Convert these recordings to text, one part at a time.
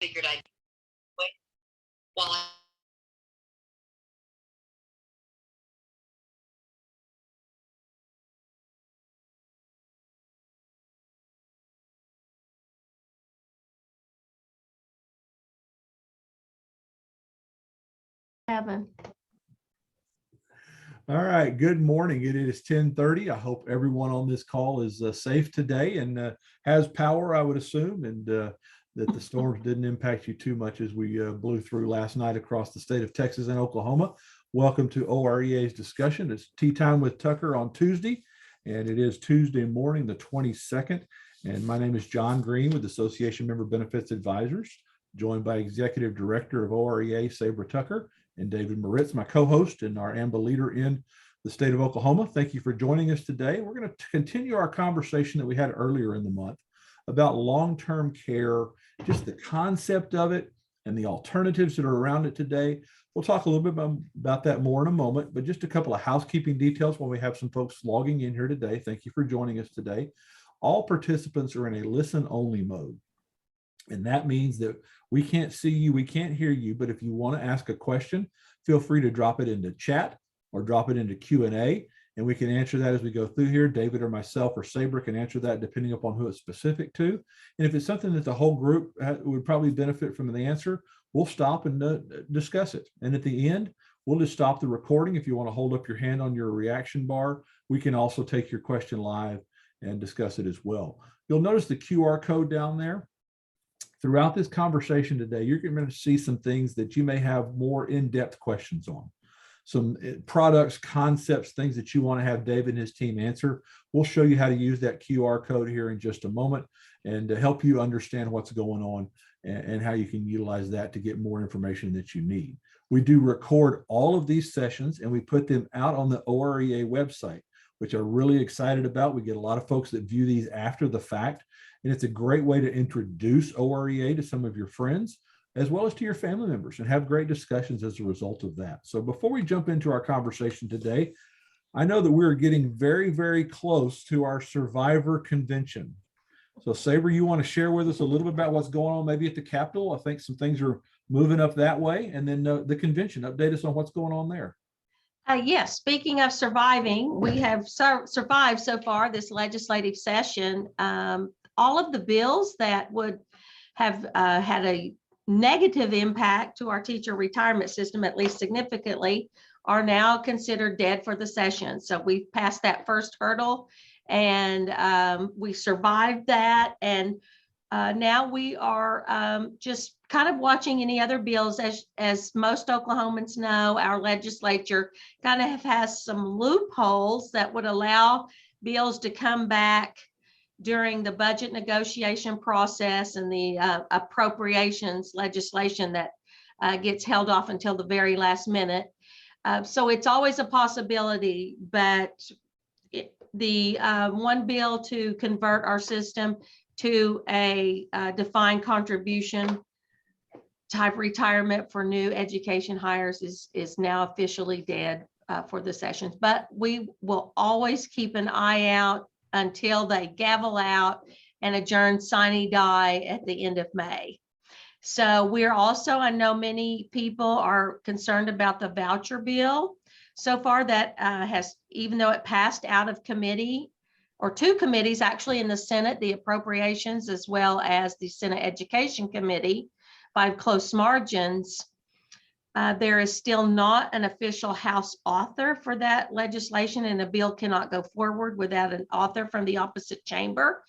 figured I'd wait while I Evan. All right, good morning. It is 10:30. I hope everyone on this call is safe today and has power, I would assume, and that the storms didn't impact you too much as we blew through last night across the state of Texas and Oklahoma. Welcome to OREA's discussion. It's Tea Time with Tucker on Tuesday, and it is Tuesday morning, the 22nd. And my name is John Green with Association Member Benefits Advisors, joined by Executive Director of OREA, Sabra Tucker, and David Moritz, my co-host and our AMBA leader in the state of Oklahoma. Thank you for joining us today. We're going to continue our conversation that we had earlier in the month about long-term care, just the concept of it and the alternatives that are around it today. We'll talk a little bit about that more in a moment, but just a couple of housekeeping details while we have some folks logging in here today. Thank you for joining us today. All participants are in a listen-only mode. And that means that we can't see you, we can't hear you, but if you want to ask a question, feel free to drop it into chat or drop it into Q&A, and we can answer that as we go through here. David or myself or Sabra can answer that depending upon who it's specific to. And if it's something that the whole group would probably benefit from the answer, we'll stop and discuss it. And at the end, we'll just stop the recording. If you want to hold up your hand on your reaction bar, we can also take your question live and discuss it as well. You'll notice the QR code down there. Throughout this conversation today, you're going to see some things that you may have more in-depth questions on. Some products, concepts, things that you want to have David and his team answer. We'll show you how to use that QR code here in just a moment and to help you understand what's going on and how you can utilize that to get more information that you need. We do record all of these sessions and we put them out on the OREA website, which I'm really excited about. We get a lot of folks that view these after the fact. And it's a great way to introduce OREA to some of your friends, as well as to your family members, and have great discussions as a result of that. So before we jump into our conversation today, I know that we're getting very, very close to our Survivor Convention. So Sabra, you want to share with us a little bit about what's going on maybe at the Capitol? I think some things are moving up that way. And then the convention, update us on what's going on there. Yes, speaking of surviving, we have survived so far this legislative session. All of the bills that would have had a negative impact to our teacher retirement system, at least significantly, are now considered dead for the session. So we've passed that first hurdle and we survived that. And now we are just kind of watching any other bills. As most Oklahomans know, our legislature kind of has some loopholes that would allow bills to come back during the budget negotiation process and the appropriations legislation that gets held off until the very last minute. So it's always a possibility, but the one bill to convert our system to a defined contribution type retirement for new education hires is now officially dead for the sessions. But we will always keep an eye out until they gavel out and adjourn sine die at the end of May. So we're also, I know many people are concerned about the voucher bill. So far that has, even though it passed out of committee, or two committees actually in the Senate, the Appropriations as well as the Senate Education Committee by close margins, there is still not an official House author for that legislation, and a bill cannot go forward without an author from the opposite chamber.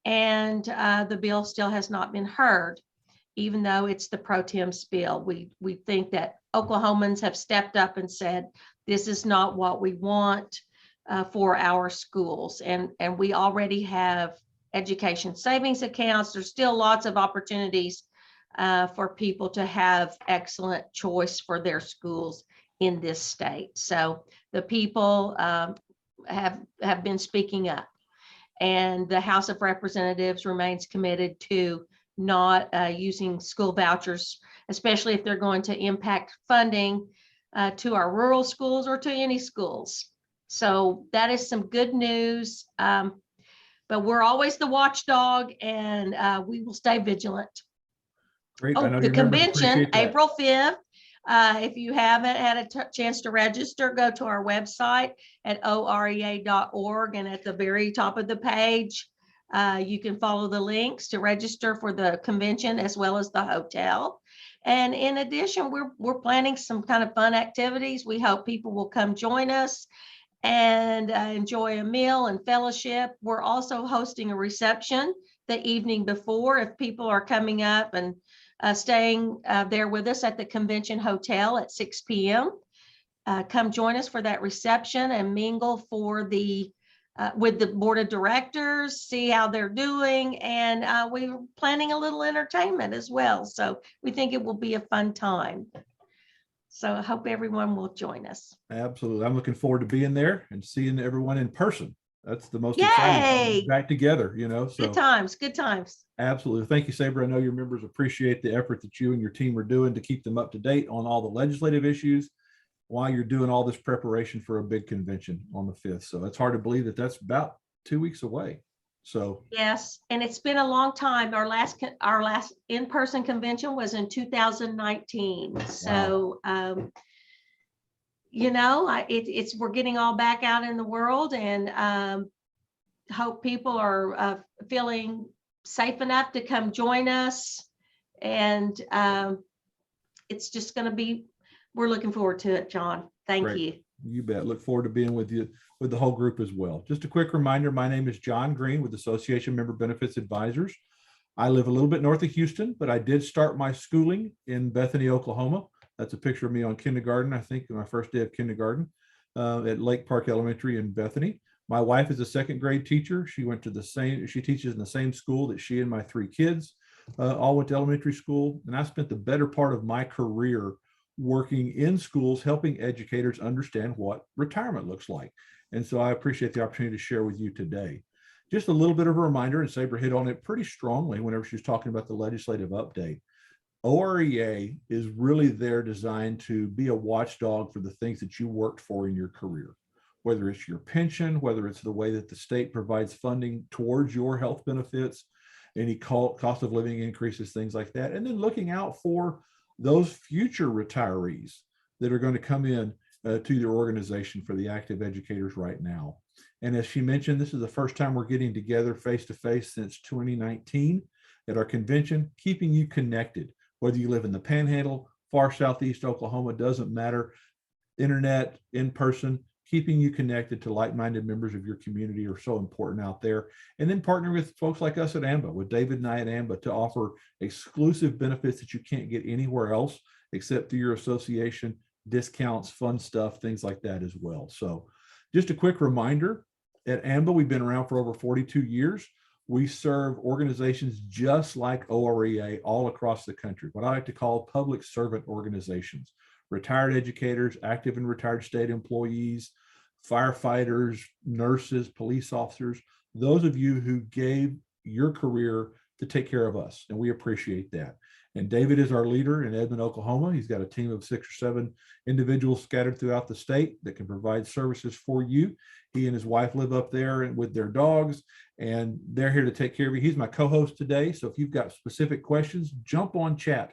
And the bill still has not been heard, even though it's the pro tem bill. We think that Oklahomans have stepped up and said, this is not what we want for our schools. And we already have education savings accounts. There's still lots of opportunities for people to have excellent choice for their schools in this state. So the people have been speaking up, and the House of Representatives remains committed to not using school vouchers, especially if they're going to impact funding to our rural schools or to any schools. So that is some good news, but we're always the watchdog, and we will stay vigilant. Great. I Oh, know the your members convention, appreciate that. April 5th. If you haven't had a chance to register, go to our website at orea.org, and at the very top of the page, you can follow the links to register for the convention as well as the hotel. And in addition, we're planning some kind of fun activities. We hope people will come join us and enjoy a meal and fellowship. We're also hosting a reception the evening before if people are coming up and staying there with us at the convention hotel at 6 p.m. Come join us for that reception and mingle for the with the board of directors, see how they're doing, and we're planning a little entertainment as well. So we think it will be a fun time. So I hope everyone will join us. Absolutely. I'm looking forward to being there and seeing everyone in person. That's the most Yay! exciting. Back together, so Good times, good times. absolutely. Thank you, Saber. I know your members appreciate the effort that you and your team are doing to keep them up to date on all the legislative issues while you're doing all this preparation for a big convention on the 5th. So it's hard to believe that that's about 2 weeks away. So Yes, and it's been a long time. Our last in-person convention was in 2019. So we're getting all back out in the world, and hope people are feeling safe enough to come join us. And it's just going to be, we're looking forward to it, John. Thank Great. you. You bet. Look forward to being with you, with the whole group as well. Just a quick reminder, my name is John Green with Association Member Benefits Advisors. I live a little bit north of Houston, but I did start my schooling in Bethany, Oklahoma. That's a picture of me on kindergarten, I think, my first day of kindergarten at Lake Park Elementary in Bethany. My wife is a second grade teacher. She teaches in the same school that she and my 3 kids all went to elementary school. And I spent the better part of my career working in schools, helping educators understand what retirement looks like. And so I appreciate the opportunity to share with you today. Just a little bit of a reminder, and Saber hit on it pretty strongly whenever she was talking about the legislative update. OREA is really there designed to be a watchdog for the things that you worked for in your career, whether it's your pension, whether it's the way that the state provides funding towards your health benefits, any cost of living increases, things like that. And then looking out for those future retirees that are going to come in to your organization for the active educators right now. And as she mentioned, this is the first time we're getting together face-to-face since 2019 at our convention, keeping you connected, whether you live in the Panhandle, far southeast Oklahoma, doesn't matter, internet, in person, keeping you connected to like-minded members of your community are so important out there. And then partnering with folks like us at AMBA, with David and I at AMBA, to offer exclusive benefits that you can't get anywhere else except through your association, discounts, fun stuff, things like that as well. So just a quick reminder, at AMBA, we've been around for over 42 years. We serve organizations just like OREA all across the country, what I like to call public servant organizations. Retired educators, active and retired state employees, firefighters, nurses, police officers, those of you who gave your career to take care of us, and we appreciate that. And David is our leader in Edmond, Oklahoma. He's got a team of 6 or 7 individuals scattered throughout the state that can provide services for you. He and his wife live up there with their dogs, and they're here to take care of you. He's my co-host today, so if you've got specific questions, jump on chat.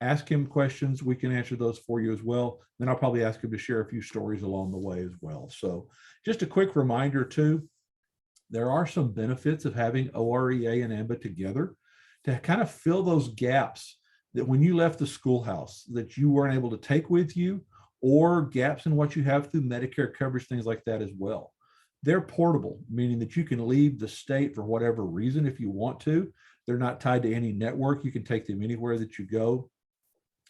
Ask him questions. We can answer those for you as well. Then I'll probably ask him to share a few stories along the way as well. So just a quick reminder too, there are some benefits of having OREA and AMBA together to kind of fill those gaps that when you left the schoolhouse that you weren't able to take with you, or gaps in what you have through Medicare coverage, things like that as well. They're portable, meaning that you can leave the state for whatever reason if you want to. They're not tied to any network. You can take them anywhere that you go.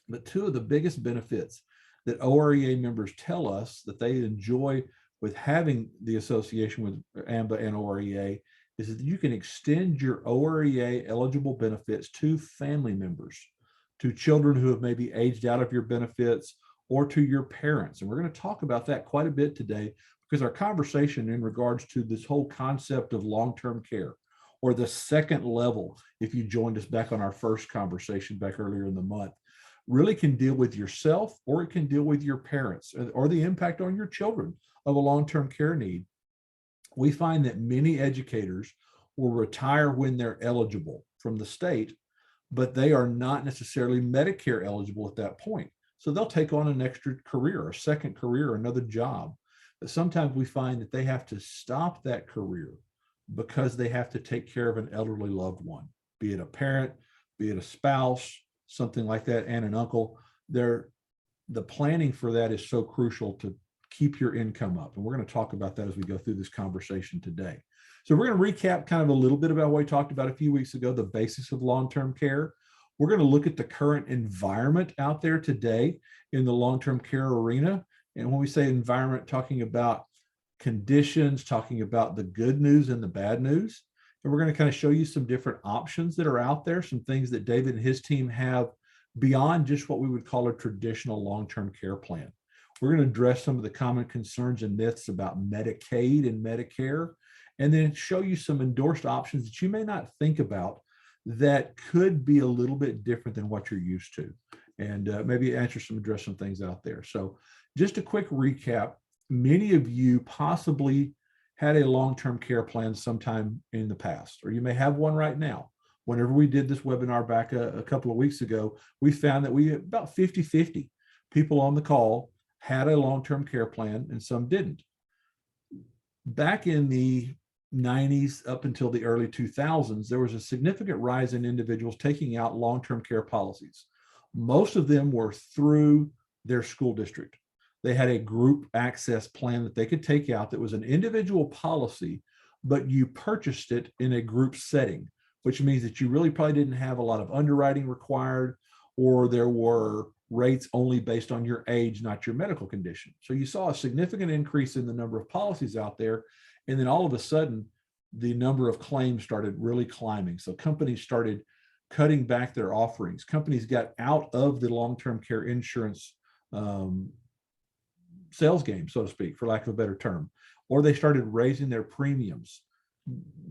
But 2 of the biggest benefits that OREA members tell us that they enjoy with having the association with AMBA and OREA is that you can extend your OREA eligible benefits to family members, to children who have maybe aged out of your benefits, or to your parents. And we're going to talk about that quite a bit today, because our conversation in regards to this whole concept of long-term care, or the second level, if you joined us back on our first conversation back earlier in the month, really can deal with yourself, or it can deal with your parents, or the impact on your children of a long-term care need. We find that many educators will retire when they're eligible from the state, but they are not necessarily Medicare eligible at that point. So they'll take on an extra career, a second career, another job. But sometimes we find that they have to stop that career because they have to take care of an elderly loved one, be it a parent, be it a spouse, something like that, and an uncle. The planning for that is so crucial to keep your income up. And we're going to talk about that as we go through this conversation today. So we're going to recap kind of a little bit about what we talked about a few weeks ago, the basics of long-term care. We're going to look at the current environment out there today in the long-term care arena. And when we say environment, talking about conditions, talking about the good news and the bad news. And we're going to kind of show you some different options that are out there, some things that David and his team have beyond just what we would call a traditional long-term care plan. We're going to address some of the common concerns and myths about Medicaid and Medicare, and then show you some endorsed options that you may not think about that could be a little bit different than what you're used to, and maybe address some things out there. So just a quick recap. Many of you possibly had a long-term care plan sometime in the past, or you may have one right now. Whenever we did this webinar back a couple of weeks ago, we found that we had about 50-50 people on the call had a long-term care plan and some didn't. Back in the 90s up until the early 2000s, there was a significant rise in individuals taking out long-term care policies. Most of them were through their school district. They had a group access plan that they could take out that was an individual policy, but you purchased it in a group setting, which means that you really probably didn't have a lot of underwriting required, or there were rates only based on your age, not your medical condition. So you saw a significant increase in the number of policies out there. And then all of a sudden, the number of claims started really climbing. So companies started cutting back their offerings. Companies got out of the long-term care insurance sales game, so to speak, for lack of a better term, or they started raising their premiums,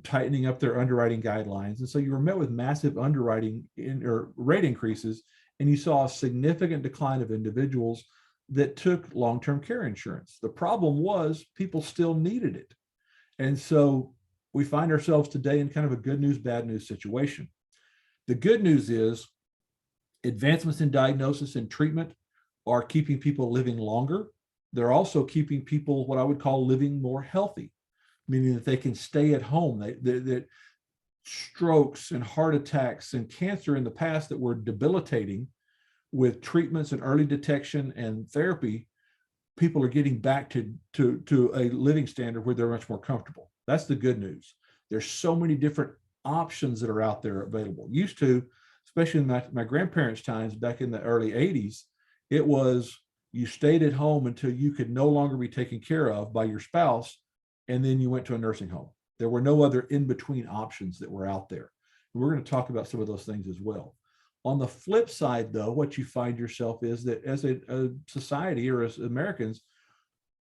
tightening up their underwriting guidelines. And so you were met with massive underwriting or rate increases, and you saw a significant decline of individuals that took long-term care insurance. The problem was people still needed it. And so we find ourselves today in kind of a good news, bad news situation. The good news is advancements in diagnosis and treatment are keeping people living longer. They're also keeping people what I would call living more healthy, meaning that they can stay at home. That strokes and heart attacks and cancer in the past that were debilitating, with treatments and early detection and therapy, people are getting back to a living standard where they're much more comfortable. That's the good news. There's so many different options that are out there available. Used to, especially in my grandparents' times back in the early 80s, it was you stayed at home until you could no longer be taken care of by your spouse, and then you went to a nursing home. There were no other in-between options that were out there. We're going to talk about some of those things as well. On the flip side, though, what you find yourself is that as a society, or as Americans,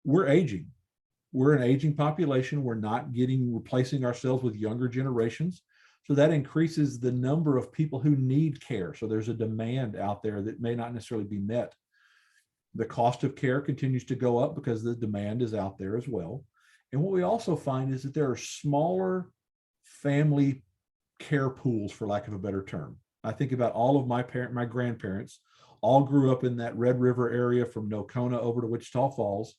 we're aging. We're an aging population. We're not replacing ourselves with younger generations. So that increases the number of people who need care. So there's a demand out there that may not necessarily be met. The cost of care continues to go up because the demand is out there as well. And what we also find is that there are smaller family care pools, for lack of a better term. I think about all of my grandparents all grew up in that Red River area from Nocona over to Wichita Falls,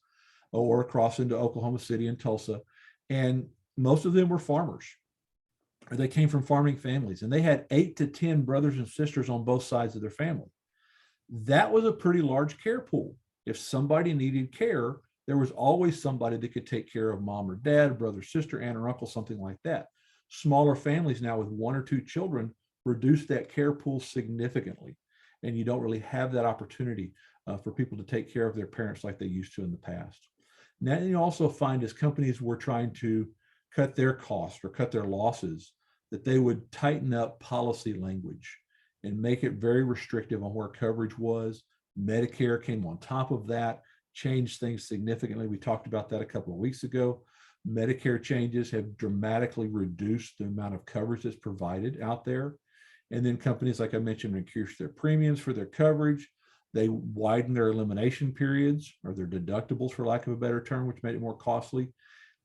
or across into Oklahoma City and Tulsa. And most of them were farmers, or they came from farming families, and they had 8 to 10 brothers and sisters on both sides of their family. That was a pretty large care pool. If somebody needed care, there was always somebody that could take care of mom or dad, brother, sister, aunt or uncle, something like that. Smaller families now with 1 or 2 children reduce that care pool significantly. And you don't really have that opportunity for people to take care of their parents like they used to in the past. Now you also find as companies were trying to cut their costs or cut their losses, that they would tighten up policy language and make it very restrictive on where coverage was. Medicare came on top of that, changed things significantly. We talked about that a couple of weeks ago. Medicare changes have dramatically reduced the amount of coverage that's provided out there. And then companies, like I mentioned, increased their premiums for their coverage. They widened their elimination periods, or their deductibles, for lack of a better term, which made it more costly.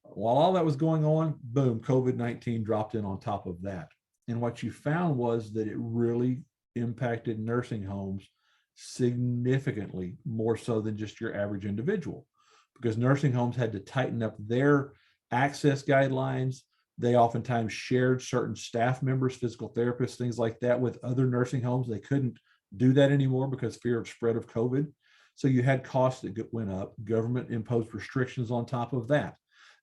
While all that was going on, boom, COVID-19 dropped in on top of that. And what you found was that it really impacted nursing homes significantly more so than just your average individual, because nursing homes had to tighten up their access guidelines. They oftentimes shared certain staff members, physical therapists, things like that with other nursing homes. They couldn't do that anymore because fear of spread of COVID. So you had costs that went up. Government imposed restrictions on top of that,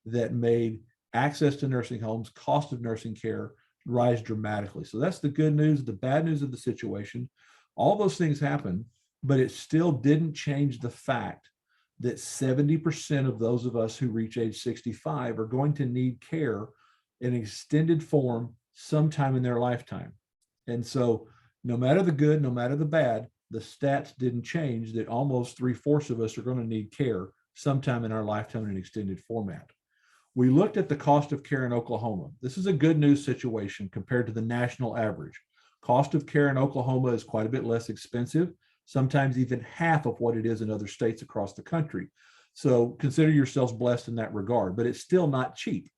that made access to nursing homes, cost of nursing care rise dramatically. So that's the good news. The bad news of the situation, all those things happen, but it still didn't change the fact that 70% of those of us who reach age 65 are going to need care in extended form sometime in their lifetime. And so no matter the good, no matter the bad, the stats didn't change that almost 3/4 of us are going to need care sometime in our lifetime in an extended format. We looked at the cost of care in Oklahoma. This is a good news situation compared to the national average. Cost of care in Oklahoma is quite a bit less expensive, sometimes even half of what it is in other states across the country. So consider yourselves blessed in that regard, but it's still not cheap.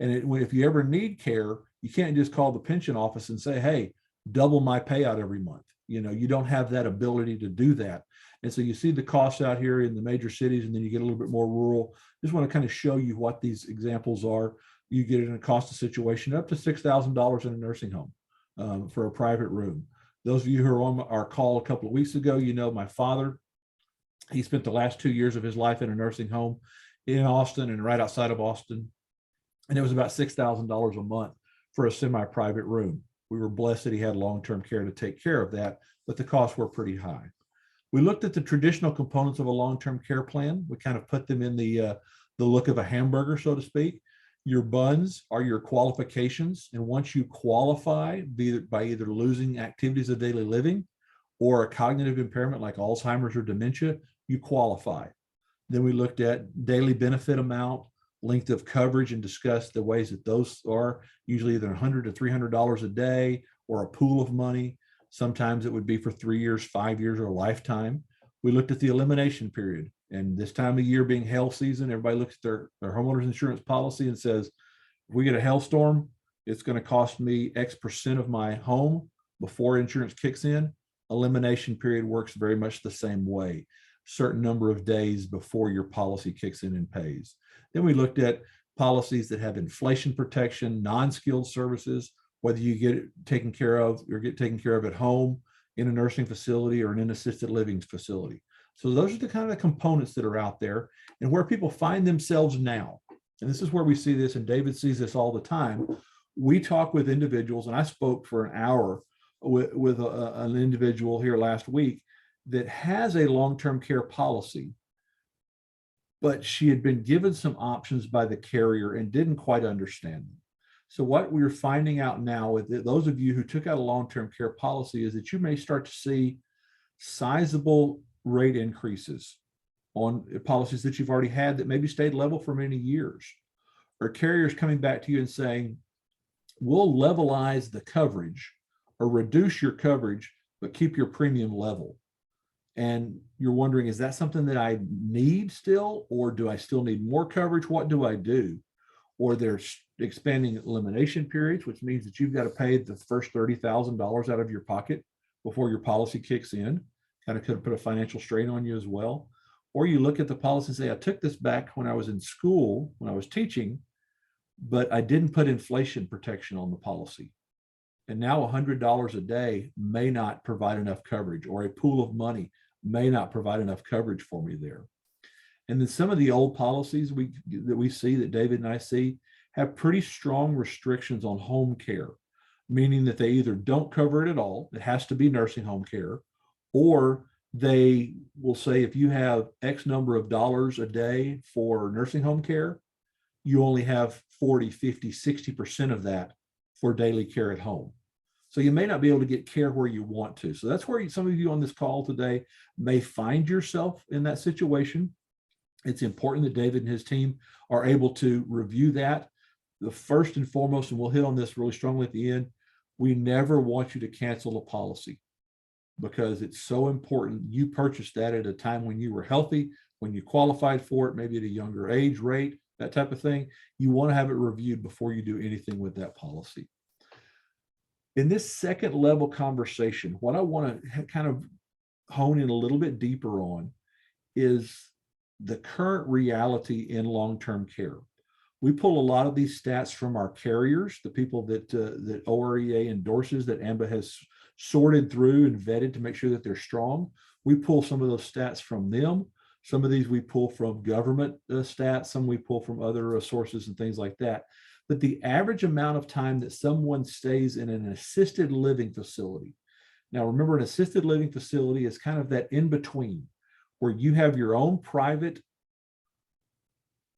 And if you ever need care, you can't just call the pension office and say, hey, double my payout every month. You don't have that ability to do that. And so you see the costs out here in the major cities, and then you get a little bit more rural. Just want to kind of show you what these examples are. You get in a cost of situation up to $6,000 in a nursing home for a private room. Those of you who are on our call a couple of weeks ago, my father, he spent the last 2 years of his life in a nursing home in Austin and right outside of Austin. And it was about $6,000 a month for a semi-private room. We were blessed that he had long-term care to take care of that, but the costs were pretty high. We looked at the traditional components of a long-term care plan. We kind of put them in the look of a hamburger, so to speak. Your buns are your qualifications. And once you qualify by either losing activities of daily living or a cognitive impairment like Alzheimer's or dementia, you qualify. Then we looked at daily benefit amount, length of coverage, and discussed the ways that those are usually either $100 to $300 a day or a pool of money. Sometimes it would be for 3 years, 5 years, or a lifetime. We looked at the elimination period, and this time of year being hail season, everybody looks at their homeowner's insurance policy and says, if we get a hailstorm, it's going to cost me X% of my home before insurance kicks in. Elimination period works very much the same way. Certain number of days before your policy kicks in and pays. Then we looked at policies that have inflation protection, non-skilled services, whether you get it taken care of or get taken care of at home, in a nursing facility, or in an assisted living facility. So those are the kind of components that are out there and where people find themselves now. And this is where we see this, and David sees this all the time. We talk with individuals, and I spoke for an hour with an individual here last week that has a long-term care policy, but she had been given some options by the carrier and didn't quite understand them. So what we're finding out now with those of you who took out a long-term care policy is that you may start to see sizable rate increases on policies that you've already had that maybe stayed level for many years, or carriers coming back to you and saying, we'll levelize the coverage or reduce your coverage, but keep your premium level. And you're wondering, is that something that I need still, or do I still need more coverage? What do I do? Or they're expanding elimination periods, which means that you've got to pay the first $30,000 out of your pocket before your policy kicks in. Kind of could put a financial strain on you as well. Or you look at the policy and say, I took this back when I was in school, when I was teaching, but I didn't put inflation protection on the policy. And now $100 a day may not provide enough coverage, or a pool of money may not provide enough coverage for me there. And then some of the old policies that we see, that David and I see, have pretty strong restrictions on home care, meaning that they either don't cover it at all, it has to be nursing home care, or they will say if you have X number of dollars a day for nursing home care, you only have 40, 50, 60% of that for daily care at home. So you may not be able to get care where you want to. So that's where some of you on this call today may find yourself in that situation. It's important that David and his team are able to review that. The first and foremost, and we'll hit on this really strongly at the end, we never want you to cancel a policy, because it's so important. You purchased that at a time when you were healthy, when you qualified for it, maybe at a younger age rate, that type of thing. You want to have it reviewed before you do anything with that policy. In this second level conversation, what I want to kind of hone in a little bit deeper on is the current reality in long-term care. We pull a lot of these stats from our carriers, the people that OREA endorses, that AMBA has sorted through and vetted to make sure that they're strong. We pull some of those stats from them. Some of these we pull from government stats, some we pull from other sources and things like that. But the average amount of time that someone stays in an assisted living facility. Now, remember, an assisted living facility is kind of that in between where you have your own private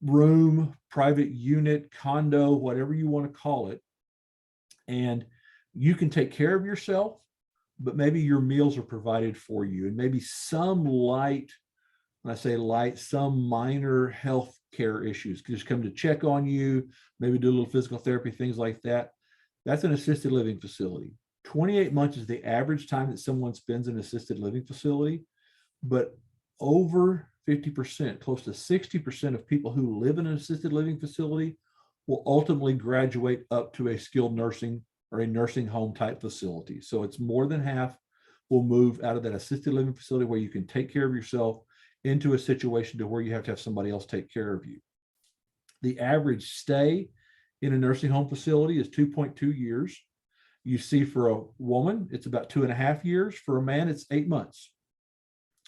room, private unit, condo, whatever you want to call it. And you can take care of yourself, but maybe your meals are provided for you, and maybe some light, when I say light, some minor health care issues, just come to check on you, maybe do a little physical therapy, things like that. That's an assisted living facility. 28 months is the average time that someone spends in an assisted living facility, but over 50%, close to 60% of people who live in an assisted living facility will ultimately graduate up to a skilled nursing or a nursing home type facility. So it's more than half will move out of that assisted living facility where you can take care of yourself into a situation to where you have to have somebody else take care of you. The average stay in a nursing home facility is 2.2 years. You see, for a woman, it's about 2.5 years. For a man, it's 8 months.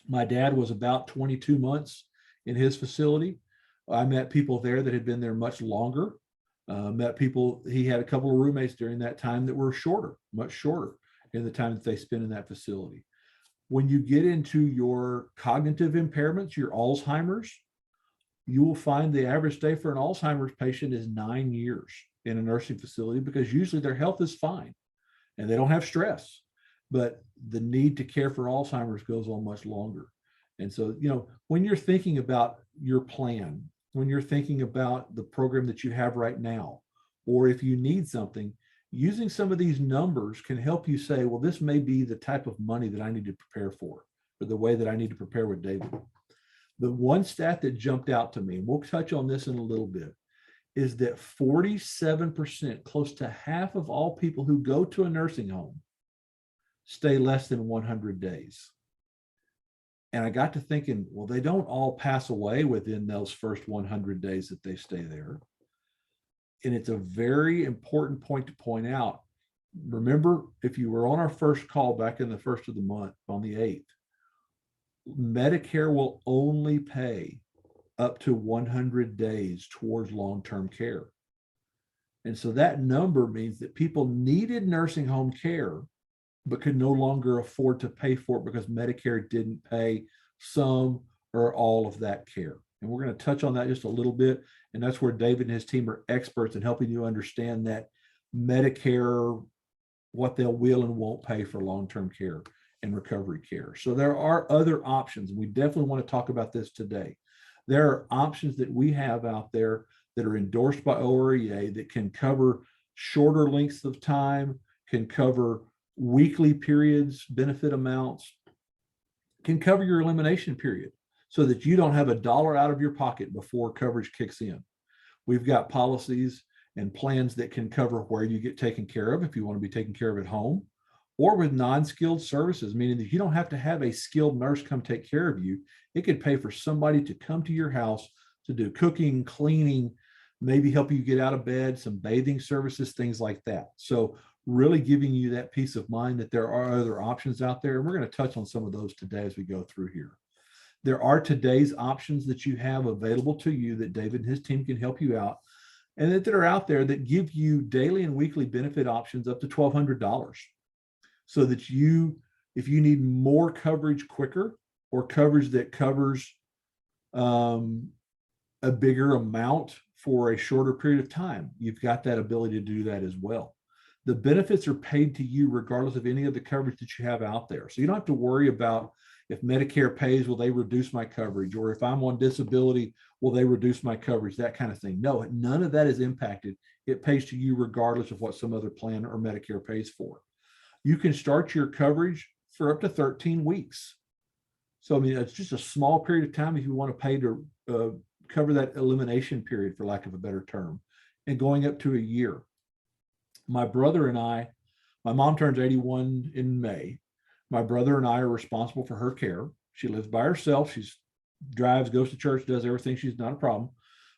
My dad was about 22 months in his facility. I met people there that had been there much longer. Met people, he had a couple of roommates during that time that were shorter, much shorter in the time that they spent in that facility. When you get into your cognitive impairments, your Alzheimer's, you will find the average stay for an Alzheimer's patient is 9 years in a nursing facility, because usually their health is fine and they don't have stress, but the need to care for Alzheimer's goes on much longer. And so, when you're thinking about your plan, when you're thinking about the program that you have right now, or if you need something, using some of these numbers can help you say, well, this may be the type of money that I need to prepare for, or the way that I need to prepare with David. The one stat that jumped out to me, and we'll touch on this in a little bit, is that 47%, close to half of all people who go to a nursing home, stay less than 100 days. And I got to thinking, well, they don't all pass away within those first 100 days that they stay there. And it's a very important point to point out. Remember, if you were on our first call back in the first of the month, on the 8th, Medicare will only pay up to 100 days towards long-term care. And so that number means that people needed nursing home care, but could no longer afford to pay for it because Medicare didn't pay some or all of that care. And we're going to touch on that just a little bit. And that's where David and his team are experts in helping you understand that Medicare, what they'll will and won't pay for long-term care and recovery care. So there are other options, and we definitely want to talk about this today. There are options that we have out there that are endorsed by OREA that can cover shorter lengths of time, can cover weekly periods, benefit amounts, can cover your elimination period so that you don't have a dollar out of your pocket before coverage kicks in. We've got policies and plans that can cover where you get taken care of if you want to be taken care of at home, or with non-skilled services, meaning that you don't have to have a skilled nurse come take care of you. It could pay for somebody to come to your house to do cooking, cleaning, maybe help you get out of bed, some bathing services, things like that. So really giving you that peace of mind that there are other options out there. And we're going to touch on some of those today as we go through here. There are today's options that you have available to you that David and his team can help you out, and that are out there that give you daily and weekly benefit options up to $1,200. So that you, if you need more coverage quicker, or coverage that covers a bigger amount for a shorter period of time, you've got that ability to do that as well. The benefits are paid to you regardless of any of the coverage that you have out there. So you don't have to worry about if Medicare pays, will they reduce my coverage? Or if I'm on disability, will they reduce my coverage? That kind of thing. No, none of that is impacted. It pays to you regardless of what some other plan or Medicare pays for. You can start your coverage for up to 13 weeks. So, I mean, it's just a small period of time if you want to pay to cover that elimination period, for lack of a better term, and going up to a year. My brother and I My mom turns 81 in May. My brother and I are responsible for her care. She lives by herself. She's drives, goes to church, does everything. She's not a problem.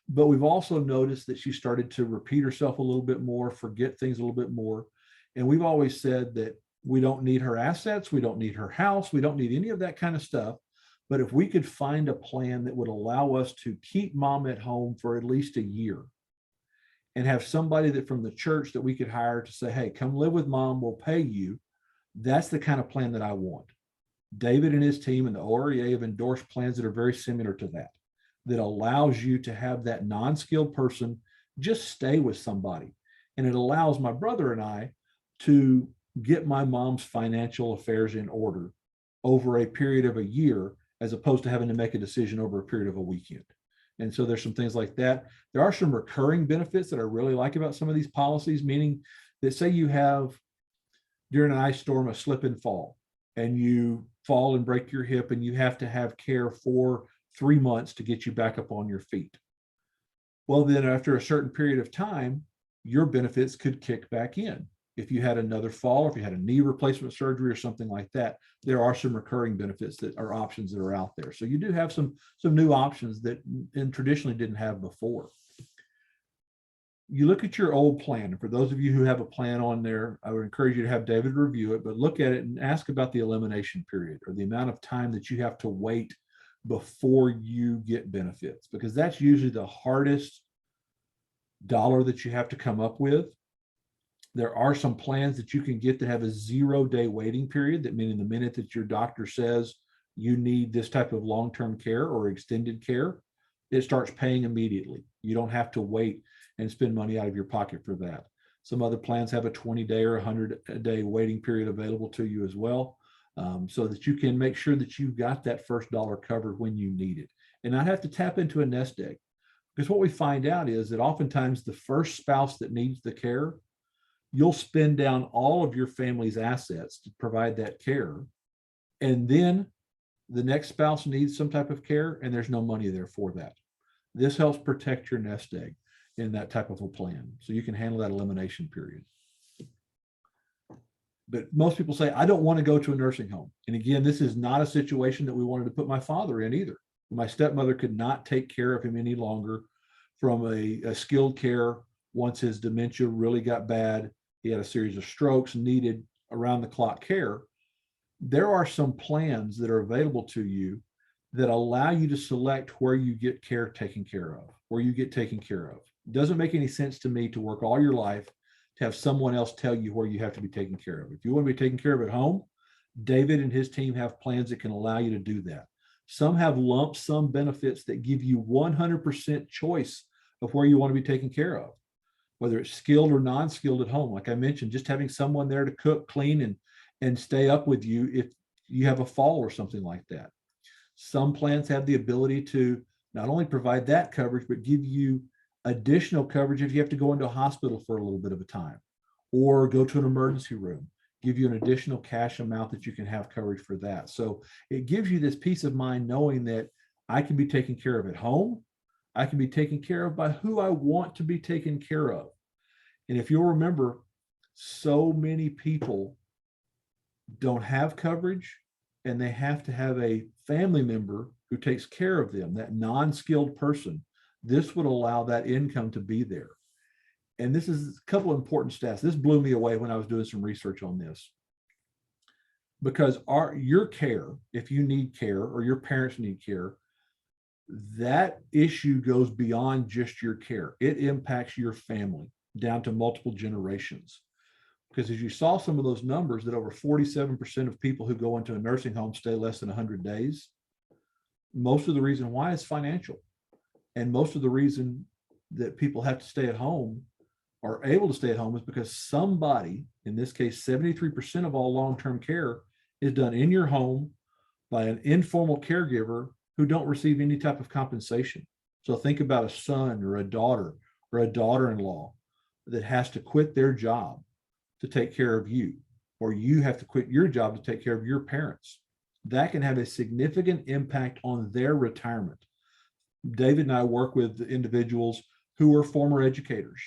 But we've also noticed that she started to repeat herself a little bit more, forget things a little bit more. And we've always said that we don't need her assets. We don't need her house. We don't need any of that kind of stuff. But if we could find a plan that would allow us to keep mom at home for at least a year and have somebody that from the church that we could hire to say, hey, come live with mom, we'll pay you. That's the kind of plan that I want. David and his team and the OREA have endorsed plans that are very similar to that, that allows you to have that non-skilled person just stay with somebody. And it allows my brother and I to get my mom's financial affairs in order over a period of a year, as opposed to having to make a decision over a period of a weekend. And so there's some things like that. There are some recurring benefits that I really like about some of these policies, meaning that say you have during an ice storm, a slip and fall, and you fall and break your hip and you have to have care for 3 months to get you back up on your feet. Well, then after a certain period of time, your benefits could kick back in. If you had another fall, if you had a knee replacement surgery or something like that, there are some recurring benefits that are options that are out there. So you do have some new options that traditionally didn't have before. You look at your old plan, and for those of you who have a plan on there, I would encourage you to have David review it, but look at it and ask about the elimination period, or the amount of time that you have to wait before you get benefits, because that's usually the hardest dollar that you have to come up with. There are some plans that you can get that have a 0-day waiting period, that meaning the minute that your doctor says you need this type of long-term care or extended care, it starts paying immediately. You don't have to wait and spend money out of your pocket for that. Some other plans have a 20-day or 100-day waiting period available to you as well, so that you can make sure that you've got that first dollar covered when you need it and not have to tap into a nest egg. Because what we find out is that oftentimes the first spouse that needs the care, you'll spend down all of your family's assets to provide that care. And then the next spouse needs some type of care and there's no money there for that. This helps protect your nest egg in that type of a plan, so you can handle that elimination period. But most people say, I don't want to go to a nursing home. And again, this is not a situation that we wanted to put my father in either. My stepmother could not take care of him any longer from a skilled care. Once his dementia really got bad, he had a series of strokes, needed around the clock care. There are some plans that are available to you that allow you to select where you get care taken care of, where you get taken care of. It doesn't make any sense to me to work all your life to have someone else tell you where you have to be taken care of. If you want to be taken care of at home, David and his team have plans that can allow you to do that. Some have lump sum benefits that give you 100% choice of where you want to be taken care of, whether it's skilled or non-skilled at home. Like I mentioned, just having someone there to cook, clean, and stay up with you if you have a fall or something like that. Some plans have the ability to not only provide that coverage, but give you additional coverage if you have to go into a hospital for a little bit of a time or go to an emergency room, give you an additional cash amount that you can have coverage for that. So it gives you this peace of mind knowing that I can be taken care of at home. I can be taken care of by who I want to be taken care of. And if you'll remember, so many people don't have coverage and they have to have a family member who takes care of them, that non-skilled person. This would allow that income to be there. And this is a couple of important stats. This blew me away when I was doing some research on this. Because your care, if you need care or your parents need care, that issue goes beyond just your care. It impacts your family down to multiple generations. Because as you saw some of those numbers, that over 47% of people who go into a nursing home stay less than 100 days. Most of the reason why is financial. And most of the reason that people have to stay at home, are able to stay at home, is because somebody, in this case, 73% of all long-term care is done in your home by an informal caregiver who don't receive any type of compensation. So think about a son or a daughter-in-law that has to quit their job to take care of you, or you have to quit your job to take care of your parents. That can have a significant impact on their retirement. David and I work with individuals who are former educators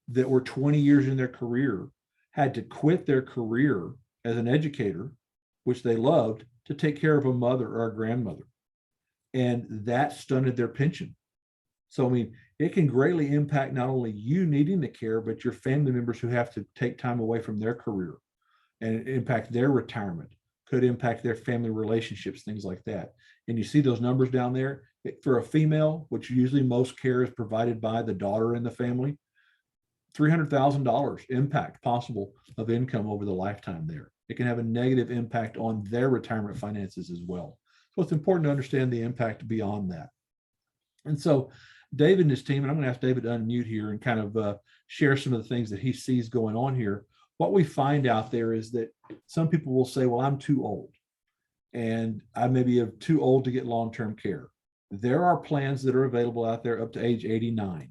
that were 20 years in their career had to quit their career as an educator, which they loved, to take care of a mother or a grandmother. And that stunted their pension. So, I mean, it can greatly impact not only you needing the care, but your family members who have to take time away from their career, and impact their retirement, could impact their family relationships, things like that. And you see those numbers down there for a female, which usually most care is provided by the daughter in the family, $300,000 impact possible of income over the lifetime there. It can have a negative impact on their retirement finances as well. So it's important to understand the impact beyond that. And so David and his team, and I'm going to ask David to unmute here and kind of share some of the things that he sees going on here. What we find out there is that some people will say, well, I'm too old, and I maybe am too old to get long-term care. There are plans that are available out there up to age 89.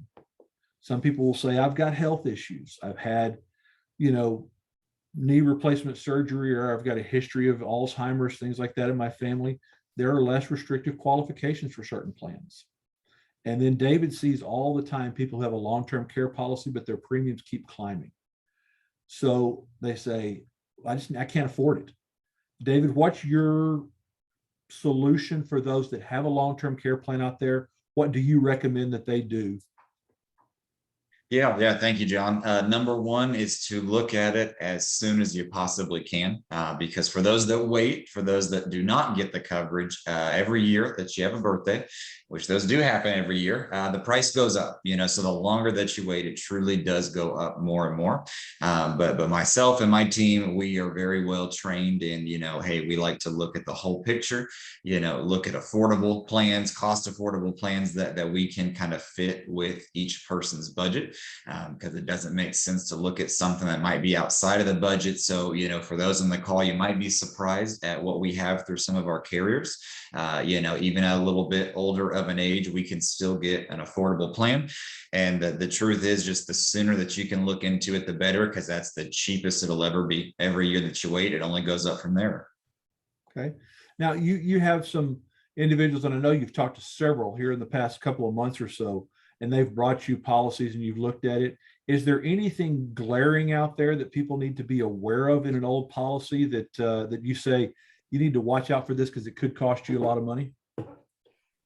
Some people will say, I've got health issues. I've had, knee replacement surgery, or I've got a history of Alzheimer's, things like that in my family. There are less restrictive qualifications for certain plans. And then David sees all the time people have a long-term care policy, but their premiums keep climbing. So they say, I can't afford it. David, what's your solution for those that have a long-term care plan out there? What do you recommend that they do? Yeah. Thank you, John. Number one is to look at it as soon as you possibly can, because for those that wait, for those that do not get the coverage every year that you have a birthday, which those do happen every year, the price goes up. So the longer that you wait, it truly does go up more and more. But myself and my team, we are very well trained in, hey, we like to look at the whole picture. Look at affordable plans, cost affordable plans that we can kind of fit with each person's budget. Because it doesn't make sense to look at something that might be outside of the budget. So, for those on the call, you might be surprised at what we have through some of our carriers. Even at a little bit older of an age, we can still get an affordable plan. And the truth is, just the sooner that you can look into it, the better, because that's the cheapest it'll ever be. Every year that you wait, it only goes up from there. Okay. Now you have some individuals, and I know you've talked to several here in the past couple of months or so, and they've brought you policies and you've looked at it. Is there anything glaring out there that people need to be aware of in an old policy that you say you need to watch out for this because it could cost you a lot of money?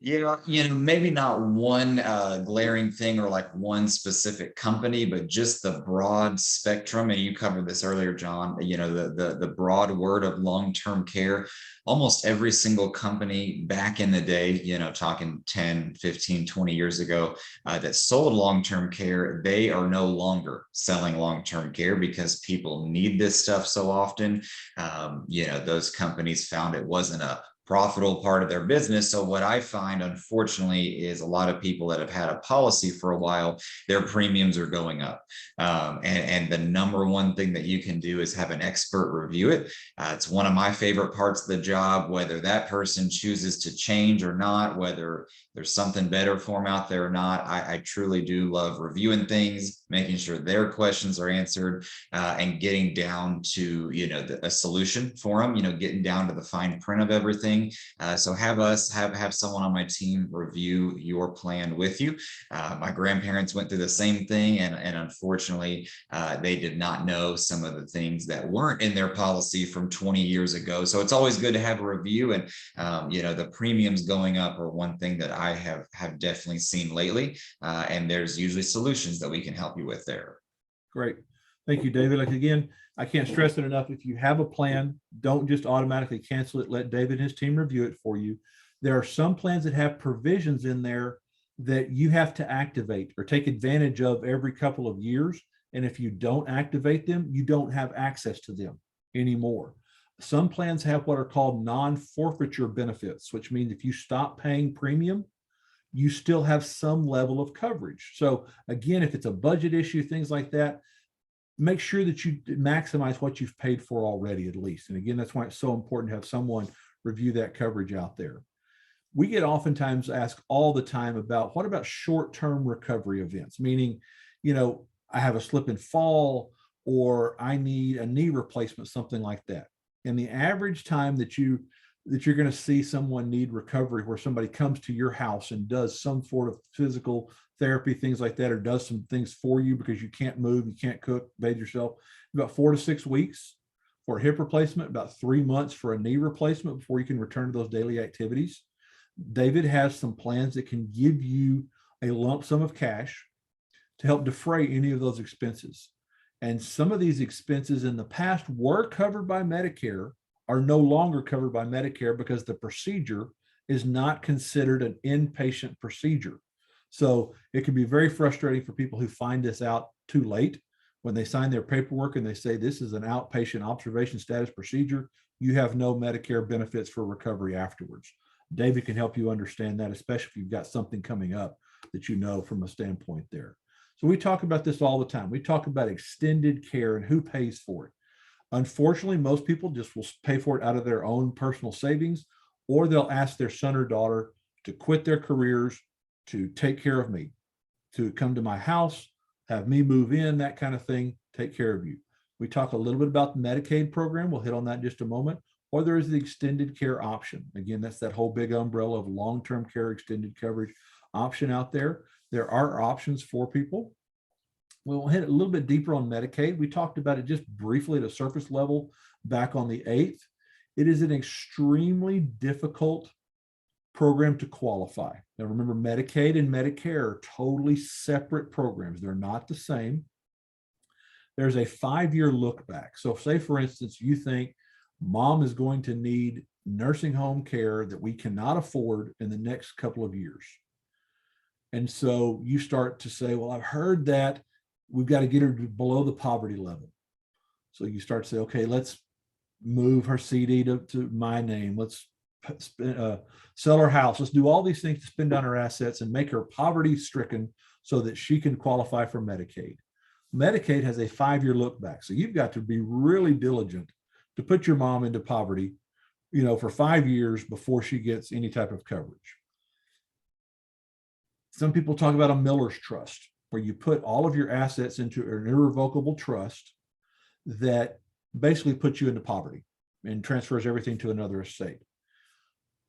Yeah, maybe not one glaring thing or like one specific company, but just the broad spectrum. And you covered this earlier, John, the broad word of long-term care. Almost every single company back in the day, talking 10, 15, 20 years ago, that sold long-term care, they are no longer selling long-term care because people need this stuff so often. Those companies found it wasn't a profitable part of their business. So what I find, unfortunately, is a lot of people that have had a policy for a while, their premiums are going up. And the number one thing that you can do is have an expert review it. It's one of my favorite parts of the job, whether that person chooses to change or not, whether there's something better for them out there or not. I truly do love reviewing things, making sure their questions are answered, and getting down to, a solution for them, getting down to the fine print of everything. So have someone on my team review your plan with you. My grandparents went through the same thing, and unfortunately, they did not know some of the things that weren't in their policy from 20 years ago. So it's always good to have a review. And the premiums going up are one thing that I have definitely seen lately. And there's usually solutions that we can help you with there. Great. Thank you, David. Like, again, I can't stress it enough. If you have a plan, don't just automatically cancel it. Let David and his team review it for you. There are some plans that have provisions in there that you have to activate or take advantage of every couple of years. And if you don't activate them, you don't have access to them anymore. Some plans have what are called non-forfeiture benefits, which means if you stop paying premium, you still have some level of coverage. So again, if it's a budget issue, things like that, make sure that you maximize what you've paid for already, at least. And again, that's why it's so important to have someone review that coverage out there. We get oftentimes asked all the time about what about short-term recovery events, meaning, I have a slip and fall, or I need a knee replacement, something like that. And the average time that you're going to see someone need recovery, where somebody comes to your house and does some sort of physical therapy, things like that, or does some things for you because you can't move, you can't cook, bathe yourself, about 4 to 6 weeks for a hip replacement, about 3 months for a knee replacement before you can return to those daily activities. David has some plans that can give you a lump sum of cash to help defray any of those expenses. And some of these expenses in the past were covered by Medicare, are no longer covered by Medicare because the procedure is not considered an inpatient procedure. So it can be very frustrating for people who find this out too late when they sign their paperwork and they say this is an outpatient observation status procedure. You have no Medicare benefits for recovery afterwards. David can help you understand that, especially if you've got something coming up that you know from a standpoint there. So we talk about this all the time. We talk about extended care and who pays for it. Unfortunately, most people just will pay for it out of their own personal savings, or they'll ask their son or daughter to quit their careers to take care of me, to come to my house, have me move in, that kind of thing, take care of you. We talk a little bit about the Medicaid program. We'll hit on that in just a moment. Or there is the extended care option. Again, that's that whole big umbrella of long-term care extended coverage option out there. There are options for people. We'll hit a little bit deeper on Medicaid. We talked about it just briefly at a surface level back on the 8th. It is an extremely difficult program to qualify. Now remember, Medicaid and Medicare are totally separate programs. They're not the same. There's a 5-year look back. So say, for instance, you think mom is going to need nursing home care that we cannot afford in the next couple of years. And so you start to say, well, I've heard that we've got to get her below the poverty level. So you start to say, okay, let's move her CD to my name. Let's sell her house. Let's do all these things to spend on her assets and make her poverty stricken so that she can qualify for Medicaid. Medicaid has a 5-year look back. So you've got to be really diligent to put your mom into poverty, for 5 years before she gets any type of coverage. Some people talk about a Miller's trust, where you put all of your assets into an irrevocable trust that basically puts you into poverty and transfers everything to another estate.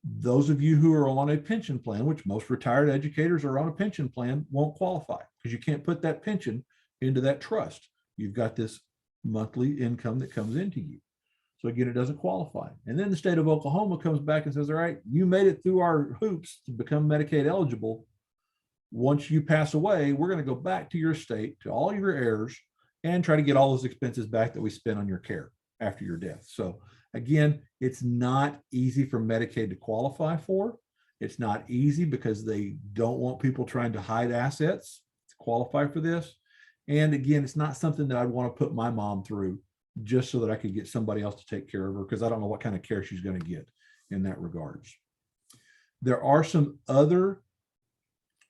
Those of you who are on a pension plan, which most retired educators are on a pension plan, won't qualify because you can't put that pension into that trust. You've got this monthly income that comes into you. So again, it doesn't qualify. And then the state of Oklahoma comes back and says, all right, you made it through our hoops to become Medicaid eligible. Once you pass away, we're going to go back to your state, to all your heirs, and try to get all those expenses back that we spent on your care after your death. So again, it's not easy for Medicaid to qualify for. It's not easy because they don't want people trying to hide assets to qualify for this. And again, it's not something that I'd want to put my mom through just so that I could get somebody else to take care of her, because I don't know what kind of care she's going to get in that regards. There are some other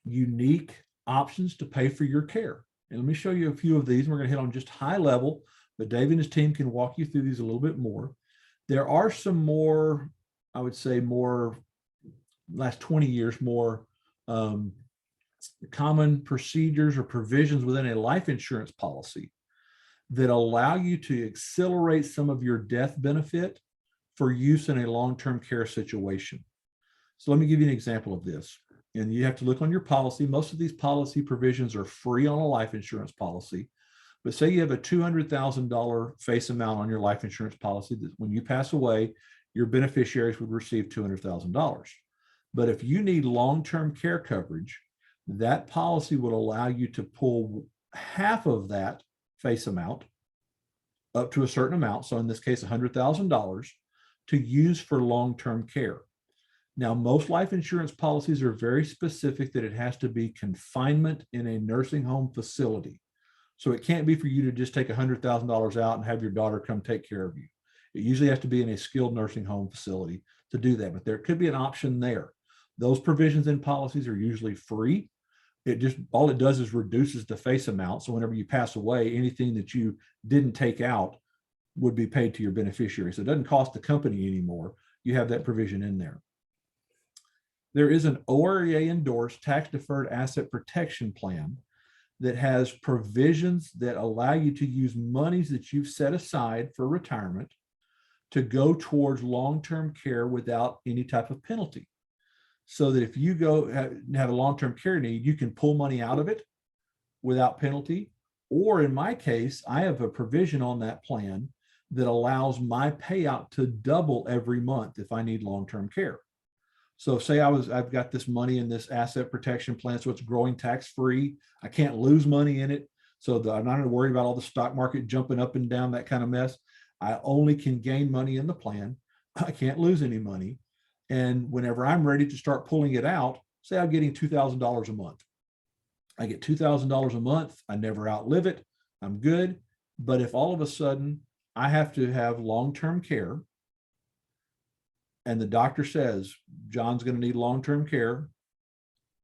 unique options to pay for your care. And let me show you a few of these. We're going to hit on just high level, but Dave and his team can walk you through these a little bit more. There are some more, I would say more last 20 years, more common procedures or provisions within a life insurance policy that allow you to accelerate some of your death benefit for use in a long-term care situation. So let me give you an example of this. And you have to look on your policy. Most of these policy provisions are free on a life insurance policy. But say you have a $200,000 face amount on your life insurance policy that when you pass away, your beneficiaries would receive $200,000. But if you need long-term care coverage, that policy would allow you to pull half of that face amount up to a certain amount. So in this case, $100,000 to use for long-term care. Now, most life insurance policies are very specific that it has to be confinement in a nursing home facility. So it can't be for you to just take $100,000 out and have your daughter come take care of you. It usually has to be in a skilled nursing home facility to do that, but there could be an option there. Those provisions in policies are usually free. All it does is reduces the face amount. So whenever you pass away, anything that you didn't take out would be paid to your beneficiary. So it doesn't cost the company anymore. You have that provision in there. There is an OREA endorsed tax deferred asset protection plan that has provisions that allow you to use monies that you've set aside for retirement to go towards long-term care without any type of penalty. So that if you go have a long-term care need, you can pull money out of it without penalty, Or in my case, I have a provision on that plan that allows my payout to double every month if I need long-term care. So say I've got this money in this asset protection plan, so it's growing tax-free. I can't lose money in it. So I'm not going to worry about all the stock market jumping up and down, that kind of mess. I only can gain money in the plan. I can't lose any money. And whenever I'm ready to start pulling it out, say I'm getting $2,000 a month. I get $2,000 a month. I never outlive it. I'm good. But if all of a sudden I have to have long-term care and the doctor says, John's going to need long-term care,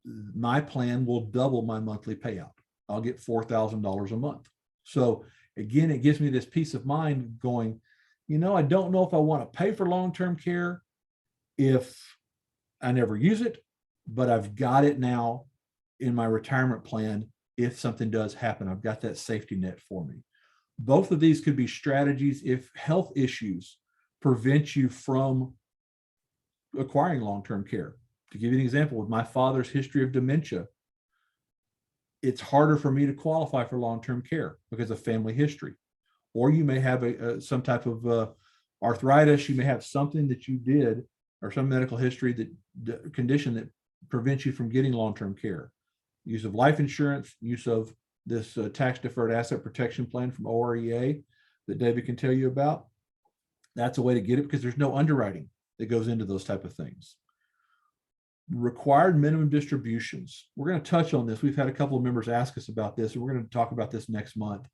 my plan will double my monthly payout. I'll get $4,000 a month. So again, it gives me this peace of mind going, I don't know if I want to pay for long-term care if I never use it, but I've got it now in my retirement plan. If something does happen, I've got that safety net for me. Both of these could be strategies if health issues prevent you from acquiring long-term care. To give you an example, with my father's history of dementia, it's harder for me to qualify for long-term care because of family history. Or you may have some type of arthritis. You may have something that you did or some medical history condition that prevents you from getting long-term care. Use of life insurance, use of this tax-deferred asset protection plan from OREA that David can tell you about. That's a way to get it because there's no underwriting that goes into those type of things. Required minimum distributions. We're going to touch on this. We've had a couple of members ask us about this, and we're going to talk about this next month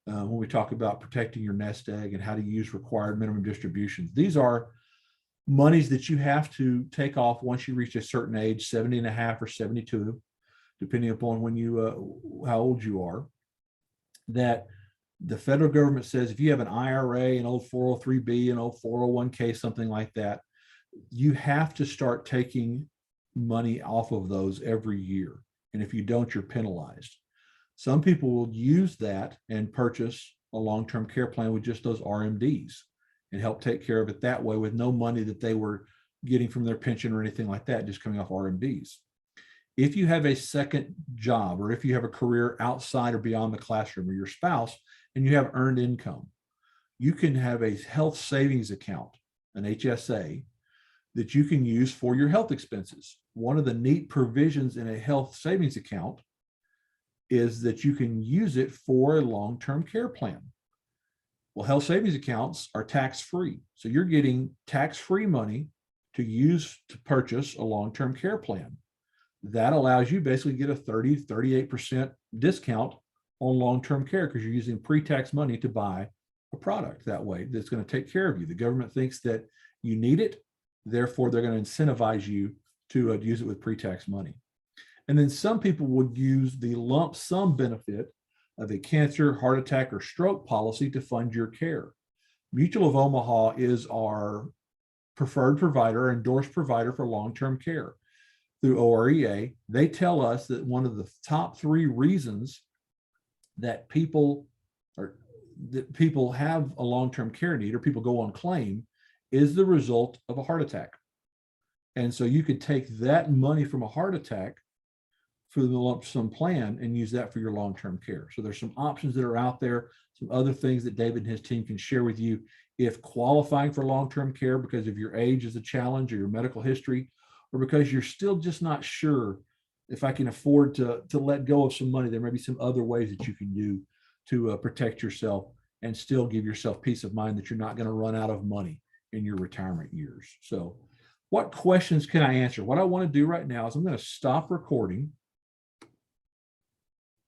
when we talk about protecting your nest egg and how to use required minimum distributions. These are monies that you have to take off once you reach a certain age, 70 and a half or 72, depending upon when how old you are, that the federal government says if you have an IRA, an old 403B, an old 401k, something like that, you have to start taking money off of those every year. And if you don't, you're penalized. Some people will use that and purchase a long-term care plan with just those RMDs and help take care of it that way with no money that they were getting from their pension or anything like that, just coming off RMDs. If you have a second job or if you have a career outside or beyond the classroom or your spouse and you have earned income, you can have a health savings account, an HSA, that you can use for your health expenses. One of the neat provisions in a health savings account is that you can use it for a long-term care plan. Well, health savings accounts are tax-free. So you're getting tax-free money to use to purchase a long-term care plan. That allows you basically get a 38% discount on long-term care because you're using pre-tax money to buy a product that way that's going to take care of you. The government thinks that you need it. Therefore, they're going to incentivize you to use it with pre-tax money. And then some people would use the lump sum benefit of a cancer, heart attack, or stroke policy to fund your care. Mutual of Omaha is our preferred provider, endorsed provider for long-term care through OREA. They tell us that one of the top 3 reasons that people have a long-term care need or people go on claim is the result of a heart attack. And so you could take that money from a heart attack for the lump sum plan and use that for your long-term care. So there's some options that are out there, some other things that David and his team can share with you if qualifying for long-term care because of your age is a challenge or your medical history, or because you're still just not sure if I can afford to let go of some money. There may be some other ways that you can do to protect yourself and still give yourself peace of mind that you're not going to run out of money in your retirement years. So what questions can I answer? What I want to do right now is I'm going to stop recording